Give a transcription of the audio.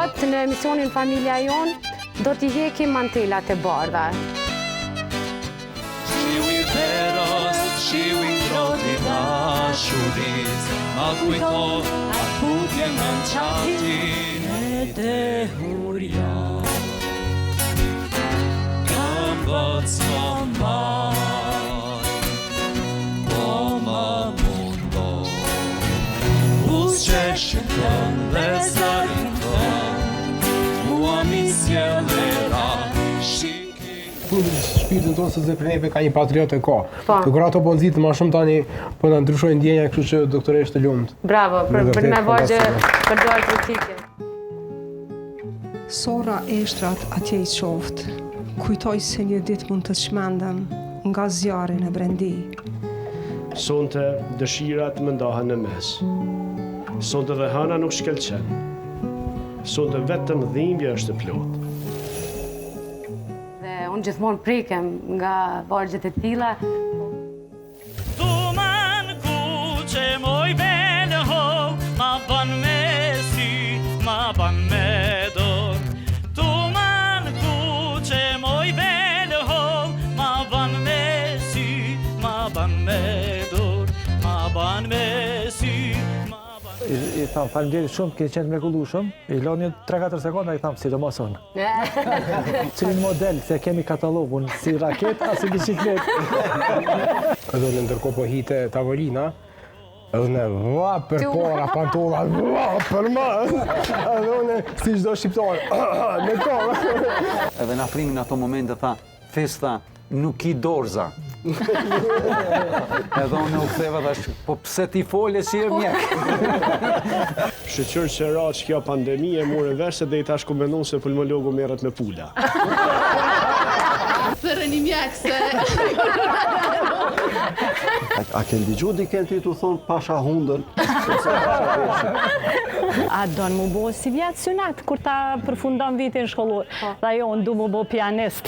sot në emisionin Familja Jon do t'i hekim mantelat e bardha. Shiu I verës, shiu I ngroti dashuris, ma kujto atë putje në qatin e dehuria. Këmbët s'mo mbaj, po më mundo, usqesh dhe zarin tën, mua mi sjellera, shpirtin tonë se për neve ka një patriot e ka. Të kur ato po nxitë më shumë tani po na ndryshojnë ndjenja, kështu që doktoresh të lumt. Bravo, për me vajzë për dorë kritike. Sora eshtrat atje I qoftë, kujtoj se një ditë mund të shmendem nga zjarri në brendi. Sonte dëshirat më ndahen në mes. Sonte dhe hëna nuk shkelqen. Sonte vetëm dhimbja është e plotë. Unë gjithmonë prikem nga vargjet e tilla. Tu man kuqe moj bele ho, ma ban me sy, ma ban me dor. Tu man kuqe moj bele ho, ma ban me sy, ma ban me dor, ma ban me sy. I tham faleminderit shumë, ke qenë mrekullueshëm. I loni 3-4 sekonda I tham sidomos unë. Cilin model se kemi katalogun si raket as si bicikletë. Edhe në ndërkohë po hite tavolina, edhe ne va për para pantolla, va për më. Edhe unë si çdo shqiptar, me kohë. Edhe na frimin ato momente tha, festa nuk I dorza. Edhe unë u ktheva tash, po pse ti fole si e mjek? Shqyr që ra që kjo pandemi e mure verse dhe I tash ku mendon se pulmologu merret me pula. Thërën I mjek se... A ke ndigju diken ti t'u thonë pasha hundën? A donë mu bo si vjetë synat kur ta përfundon vitin shkollor. Dhe jo, unë du mu bo pianist.